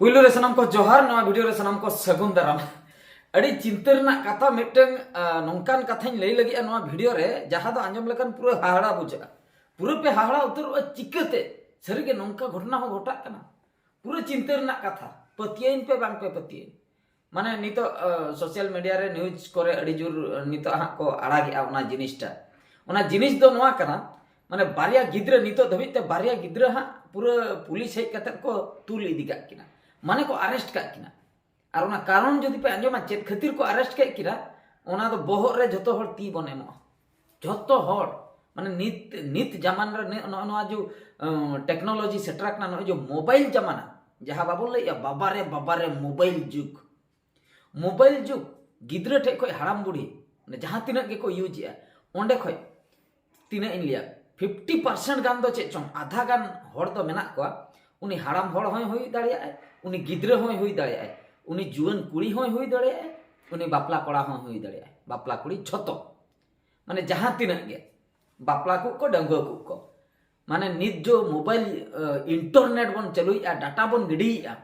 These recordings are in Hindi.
पुइलो रे सनम को जोहार नवा वीडियो रे सनम को सगुन दाराम अड़ी चिंता रना कथा मिटन नौकान कथा लई लगी नवा वीडियो रे जहां दो आंजम लेकन पूरा हाहाड़ा बुझा पूरा पे हाहाड़ा उतर चिकाते सरीगे नौका घटना हो घटा कना पूरा चिंता रना कथा पतियन पे बांग पे पतियन माने नितो सोशल मीडिया रे न्यूज करे अड़ी जोर नितो हा को आड़ागे ओना जिनिसटा ओना जिनिस दो नवा कना माने बारिया गिद्र नितो धबित ते बारिया गिद्र हा पूरा पुलिस हेज कते को तुल इदी का किना माने को अरेस्ट का किना और ओना कारण जदि पे अंजमा चेत खातिर को अरेस्ट के किरा ओना दो बोहर रे जतो हर ती बने मो जतो हर माने नित जमान रे नोआ जो टेक्नोलॉजी सेटराक ना जो मोबाइल जमाना जहां बाबू ले बाबा रे मोबाइल जुग गिद्र ठे खय हराम बुढ़ी ने जहां तिना के को यूज या ओंडे खय तिना इन लिया 50% गान दो चे चोंग आधा गान हर दो मेना को उनी हराम हर होय होई दाड़िया उनी गिद्र होय होई दाड़िया उनी जुवन कुड़ी होय होई दाड़िया उनी बापला कोड़ा होय होई दाड़िया बापला कुड़ी झतो माने जहां तिना के बापला को डंगो को माने नित जो मोबाइल इंटरनेट बन चलुइया डाटा बन गिडिया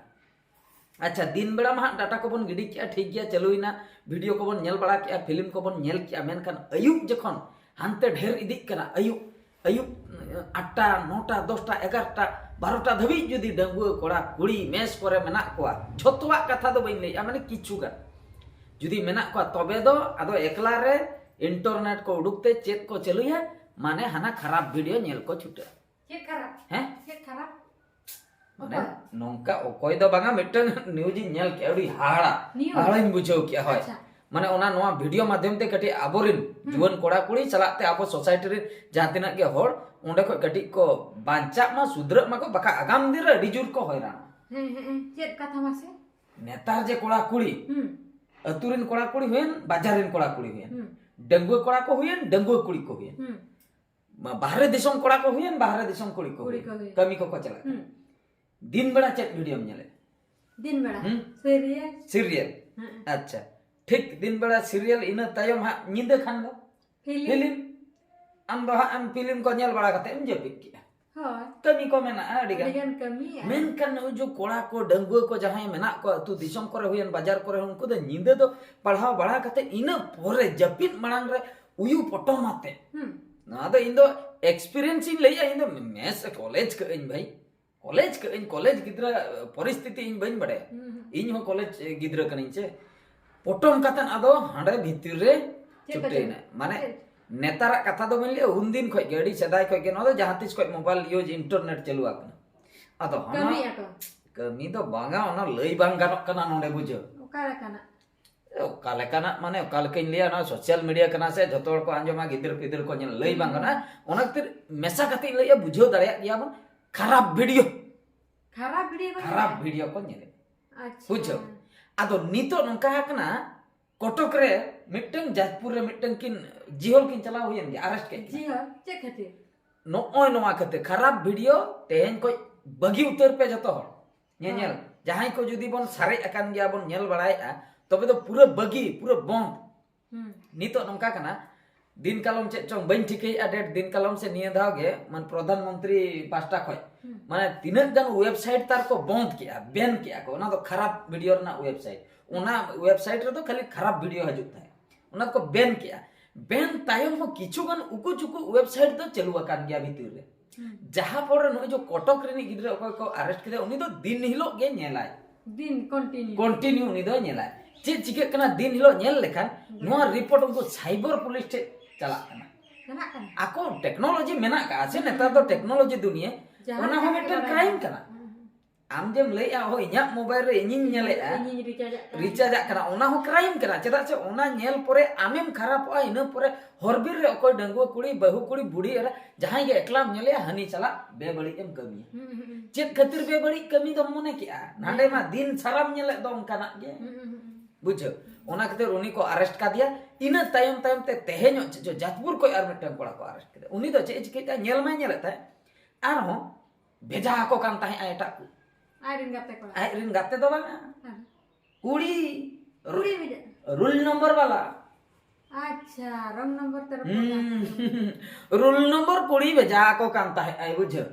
अच्छा दिन बेड़ा मा डाटा को बन गिडी किया ठीक गया चलुइना वीडियो को बन नेल बड़ा किया फिल्म को बन नेल किया मेनखान अयुब जखन हानते ढेर इदी कना अयुब 8टा 9टा 10टा 11टा 12टा धबी जदि डंगुआ कोड़ा कुड़ी मेस करे मेना कोआ झोतवा कथा दो बइन लैया माने किछु गा जदि मेना कोआ तबे दो आदो एकला रे इंटरनेट को उडुकते चेत को चलुया माने हाना खराब वीडियो नेल को छुटे चेत खराब हैं चेत खराब माने नोंका ओकोय दो बांगा मिटन न्यूज नेल के अडी हाड़ा बुझो के होय माने ओना नोआ वीडियो माध्यम ते कटी आबोरिन जुवन कोड़ा कुड़ी चलाते आबो सोसाइटी रे जहातिना के होड़ ओंडे को कटी को बांचा मा सुधर मा को बका आगाम दिन रे डिजुर को होयरा चेत कथा मासे नेतार जे कोड़ा कुड़ी अतुरिन कोड़ा कुड़ी होयन बाजारिन कोड़ा कुड़ी होयन डंगुआ कोड़ा को होयन डंगुआ कुड़ी को होयन बाहरे दिसम कोड़ा को होयन बाहरे दिसम कुड़ी को कमी को चला दिन बेड़ा चेत वीडियो में नेले दिन बेड़ा सीरियल अच्छा ठीक दिन बेड़ा सीरियल इना तायम हा निंदा खान दो फिल्म आम दो आम फिल्म को नेल बड़ा कते एम जपिक किया होय कमी को मेना अडिगन कमी मेन कन जो कोड़ा को डंगुआ को जहां मेना को तू दिसम करे हुयन बाजार करे उनको दो निंदा दो पढ़ाव बड़ा कते इना पोरे जपिन मांग रे उयु पटो माते ना दो इन दो एक्सपीरियंस इन लैया इन दो मेस कॉलेज के इन भाई कॉलेज गिद्रा परिस्थिति इन बइन बड़े इन हो कॉलेज गिद्रा कनिन चे पोटम कतन आदो हांडे भितिर रे चुटेना माने नेतारा कथा दो मिले उन दिन खय गड़ी सदाय खय के न दो जहां तिस खय मोबाइल यूज इंटरनेट चलु आकना आदो कमी दो बांगा ओना लई बांग गानक कना नोडे बुझो ओकाले कना माने ओकाले किन लिया ना सोशल मीडिया कना से जतोड़ को आंजमा गिद्र पिद्र को ने लई बांग ना ओना खातिर मेसा कति लई बुझो दाड़िया गया बन खराब वीडियो को नेले अच्छा बुझो आदो नितो नंका हकना कटक रे मिटन जाजपुर रे मिटन किन जिहोल किन चला हुयन गे अरेस्ट के जिहोल चे खातिर नोय नोवा खातिर खराब वीडियो तेहन को बगी उतर पे जतो हर नेल जहां को जदी बन सारे अकान गया बन नेल बड़ाया तबे तो पूरा बगी पूरा बंद नितो नंका कना दिन कालम चे चोंग बन ठिके डेट दिन कालम से निय धाव गे मन प्रधानमंत्री पास्टा खय माने तिनक गन वेबसाइट तार को बंद किया बैन किया को ना तो खराब वीडियो ना वेबसाइट ओना वेबसाइट रे तो खाली खराब वीडियो हजुत है ओना को बैन किया बैन तायम हो किछु गन उकु चुकु वेबसाइट तो चलु आकान गया भीतर रे जहां पर न जो कटक रे गिद्रे को अरेस्ट करे उनी तो दिन हिलो गे नेलाय दिन कंटिन्यू उनी दो नेलाय चे चिके कना दिन हिलो नेल लेखान नोआ रिपोर्ट उनको साइबर पुलिस टे चला कना आको टेक्नोलॉजी मेना का आछे नेता तो टेक्नोलॉजी दुनिया ओना हो मिटन क्राइम कना आम जेम लैया हो इnya मोबाइल रे इᱧिᱧ नेलेआ रिचार्ज कना ओना हो क्राइम कना चेदा से ओना नेल परे आमेम खराबआ इना परे हरबिर रे ओको डंगुआ कुड़ी बहु कुड़ी बुढ़ी एरा जहां गे एकला नेले हनी चला बेबड़ी एम कमी चेत खातिर बेबड़ी कमी दम मने किया नाडे मा दिन साराम नेले दम कना गे बुझो ओना खातिर उनी को अरेस्ट का दिया इना तायम ते तेहेनो जो जाजपुर को आर मिटन कोड़ा को अरेस्ट करे उनी दो चे चिकेता नेल मा नेलता आर हो भेजा को कान ताहे आयटा को आयरिन गाते दो बांगा कुड़ी रूल नंबर वाला अच्छा रंग नंबर तरफ रूल नंबर कुड़ी भेजा को कान ताहे आय बुझो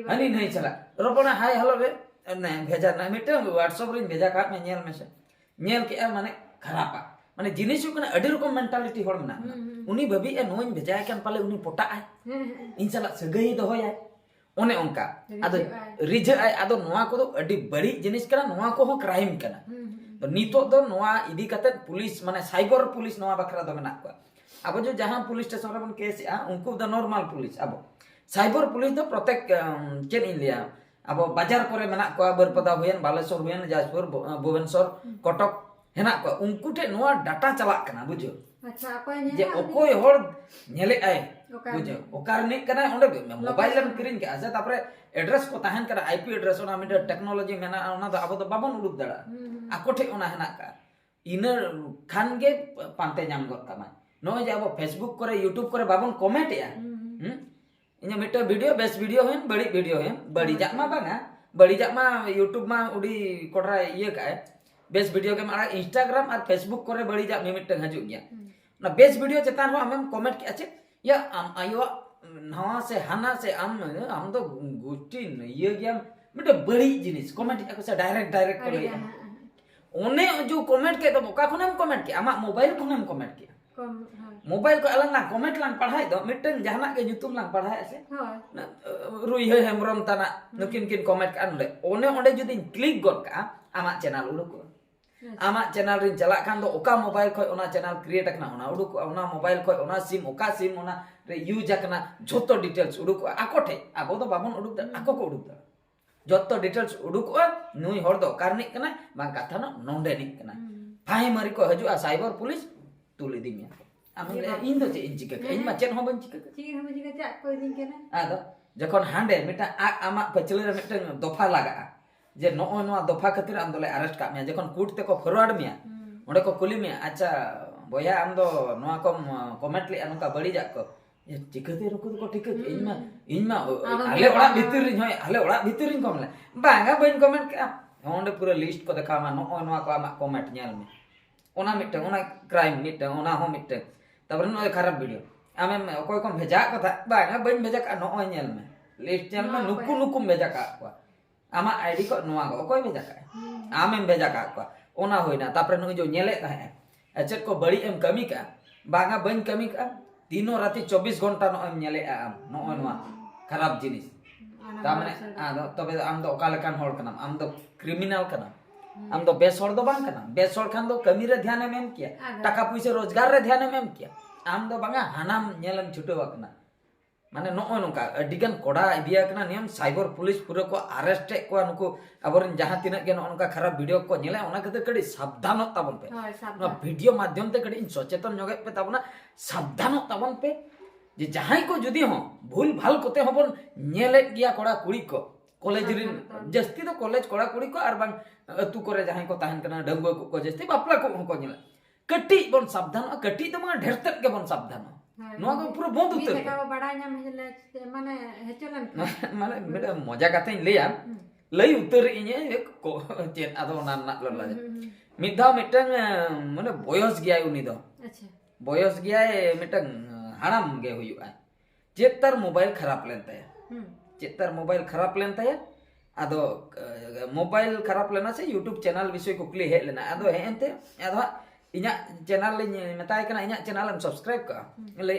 हनी नहीं चला रोपना हाय हेलो रे भेजा ना मिटन व्हाट्सएप रे भेजा का में नेल में से नेल के माने खरापा माने जिनिस हुकना अडी रकम मेंटालिटी होड़ मना उनी भाबी ए नोई भेजाय कान पाले उनी पोटा आय इन साला सगई दोहय ओने ओंका आदो रिझा आय आदो नोआ को अडी बड़ी जिनिस कना नोआ को हो क्राइम कना तो नितो दो नोआ इदी कते पुलिस माने साइबर पुलिस नोआ बखरा दो मेना को अब जो जहां पुलिस स्टेशन रे बन केस आ उनको द नॉर्मल पुलिस अब साइबर पुलिस दो प्रत्येक चेन इन लिया अब बाजार करे मेना को बरपदा हुयन बालेश्वर हुयन जाजपुर भुवनेश्वर कटक हेना को उनको ठे नोआ डाटा चला कना बुझो अच्छा अकोय जे ओकोय होड़ नेले आय बुझो ओकार नि कना ओंडे मोबाइल में किरिन के आसे तापरे एड्रेस को ताहन करा आईपी एड्रेस ओना मिड टेक्नोलॉजी मेना ओना दो अब तो बाबन उडुक दड़ा आको ठे ओना हेना का इन खान गे पांते नाम गत तमा नो जे अब फेसबुक करे यूट्यूब करे बाबन कमेंट या इने मिट वीडियो बेस्ट वीडियो है बड़ी वीडियो है बड़ी जाक मा बांगा बड़ी जाक मा यूट्यूब मा उडी कोडरा ये का बेस्ट वीडियो के मारा इंस्टाग्राम और फेसबुक करे बड़ी जाक मिमिट हजू गया ना बेस्ट वीडियो चेतान हो हम कमेंट के अच्छे या आयो नवा से हाना से हम तो गुटी ये गया मिट बड़ी जिनिस कमेंट से डायरेक्ट कर लिया ओने जो कमेंट के तो बोका खने हम कमेंट के आमा मोबाइल खने हम कमेंट के मोबाइल को अलग ना कमेंट लांग पढ़ाई दो मिटन जहाना के यूट्यूब लांग पढ़ाई से रुई हे हेमरम तना नुकिन किन कमेंट का ओंडे ओंडे जुदी क्लिक गद का आमा चैनल उडुक आमा चैनल रिन चला खान दो ओका मोबाइल खय ओना चैनल क्रिएट करना ओना उडुक ओना मोबाइल खय ओना सिम ओका सिम ओना रे यूज करना झोतो डिटेल्स उडुक आको ठे आबो तो बाबन उडुक दा आको को उडुक दा जत्तो डिटेल्स उडुक नुई हर दो कारनिक कना बां कथा न नोंडे निक कना फाई मारी को हजुआ साइबर पुलिस तुली दिमिया आमे इन दो इन चिका इन मा चेन हो बन चिका चा को दिन केना आदो जखन हांडे मिटा आमा पचले रे मिटन दफा लगा जे नो नो दफा खातिर आम दोले अरेस्ट का मिया जखन कोर्ट ते को फॉरवर्ड मिया ओंडे को कुली मिया अच्छा बोया आम दो नोआ को कमेंट ले अनुका बड़ी जा को ये चिकते रुको को ठीक इनमा आले ओड़ा भीतर रिन होय आले ओड़ा भीतर रिन कमले बांगा बइन कमेंट का ओंडे पूरा लिस्ट को देखा मा नो नो को आमा कमेंट नेल में ओना मिटे ओना क्राइम मिटे ओना हो मिटे तबर नो खराब वीडियो आमे ओकोय को भेजा को था बांगा बइन भेजा का नो नेल में लिस्ट नेल में नुकु नुकु भेजा का को आमा आईडी को नोआ को ओकोय भेजा का आमे भेजा का को ओना होइना तापर नु जो नेले ता है अचेत को बड़ी एम कमी का बांगा बइन कमी का तीनों राती 24 घंटा नो एम नेले आम नो नोआ खराब जिनिस तामने आदो तबे आम दो ओका लेकान होड़ कना आम दो क्रिमिनल कना आम दो बेस होड़ दो बांग कना बेस होड़ खान दो कमी रे ध्यान में किया टाका पैसा रोजगार रे ध्यान में किया आम दो बांगा हानाम नेलम छुटो वकना माने नो नोका अडिगन कोडा इदिया कना नियम साइबर पुलिस पूरा को अरेस्ट को नुको अबरन जहां तिना के नोका खराब वीडियो को नेले ओना कते कड़ी सावधान ताबन पे ना वीडियो माध्यम ते कड़ी सचेतन जगे पे ताबना सावधान ताबन पे जे जहां को जुदी हो भूल भाल कोते होबन नेले गया कोडा कुड़ी को कॉलेज रिन जस्ती तो कॉलेज कोडा कुड़ी को आर बांग अतु करे जहां को ताहन कना डंगो को जस्ती बापला को नेले कटी बन सावधान कटी तो मा ढेर तक के बन सावधान नोआ को पूरा बंद उतर का बड़ा नाम हेले माने हेचलन माने मेरा मजा काते लेया लई उतर इने को चेन आदो ना ना लला मिधा मिटन माने बयस गया उनी दो अच्छा बयस गया मिटन हाराम गे हुयुआ चेतर मोबाइल खराब लेनता है चेतर मोबाइल खराब लेनता है आदो मोबाइल खराब लेना से यूट्यूब चैनल विषय को क्लिक हे लेना आदो हे एंते आदो इना चैनल ले मेताय कना इना चैनल हम सब्सक्राइब का ले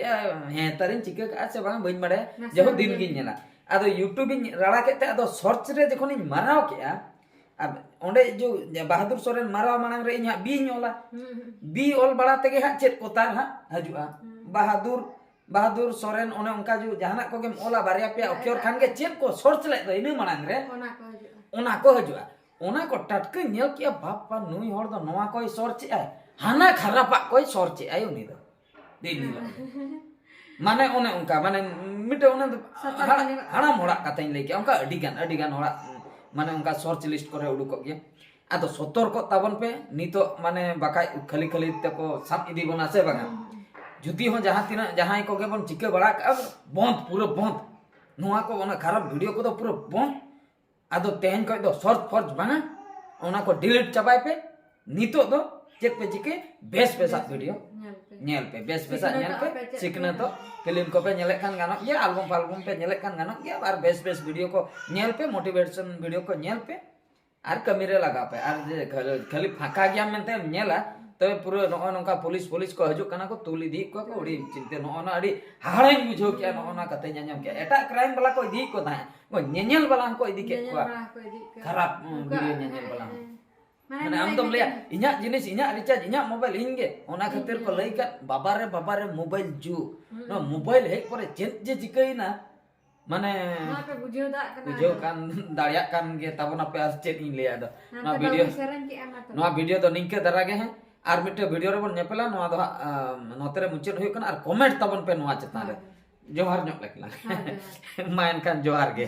हे तरिन चिका का से बांग बइन बड़े जहो दिन गिन नेला आदो यूट्यूब इन राड़ा केते आदो सर्च रे जखन इन माराव केया अब ओंडे जो बहादुर सोरेन माराव मानंग रे इना बी नोला बी ऑल बड़ा तेगे हा चेत कोतार हा हजुआ बहादुर सोरेन ओने उनका जो जहाना को गेम ओला बारिया पे अक्षर खान के चेत को सर्च ले तो इन मानंग रे ओना को हजुआ ओना को टटके नेल किया बापा नुई होड़ दो नोआ कोई सर्च आय हाना खरापा कोई सोरचे आयो नी दो दिन माने ओने उनका माने मिटे ओने हाना मोड़ा काते ले के उनका अडिगान होड़ा माने उनका सर्च लिस्ट करे उडुक गया आदो सतर्क ताबन पे नीतो माने बाकाय खाली ते को साब इदी बना से बागा जुदी हो जहां को के बन चिके बड़ा बंद पूरा बंद नोआ को ओना खराब वीडियो को तो पूरा बंद आदो तेहन को दो सर्च फर्च बागा ओना को डिलीट चबाय पे नीतो दो चेक पे चिके बेस बेसा वीडियो नेल पे बेस बेसा नेल पे सिकना तो फिल्म को पे नेले खान गानो ये एल्बम पे नेले खान गानो ये बार बेस वीडियो को नेल पे मोटिवेशन वीडियो को नेल पे आर कमी रे लगा पे आर जे खाली फाका गया मेनते नेला तबे पूरा नो नोका पुलिस को हजू कना को तुल इदी को उड़ी चिंते नो ना अड़ी हाड़ाई बुझो के नो ना कते ᱧᱟᱧᱟᱢ के एटा क्राइम वाला को इदी को ता को ᱧᱮᱧᱮᱞ वाला को इदी के को खराब वीडियो ᱧᱮᱧᱮल वाला माने आम तुम लिया इन्या जिनिस इन्या रिचार्ज इन्या मोबाइल इंगे ओना खातिर को लई का बाबा रे मोबाइल जू नो मोबाइल हे परे चेत जे चिकैना माने ना पे बुझो दा कना बुझो कान दाड़िया कान गे तबन आपे आज चेत इन लिया दो ना वीडियो सरन के एमा तो नवा वीडियो तो निंके दरा गे हैं आर मिटे वीडियो रे बन नेपेला नवा दो नोतरे मुचेत होय कना आर कमेंट तबन पे नवा चेता रे जोहार ᱧᱚᱜ ᱞᱮᱠᱞᱟ ᱢᱟ ᱮᱱᱠᱷᱟᱱ ᱡᱚᱦᱟᱨ ᱜᱮ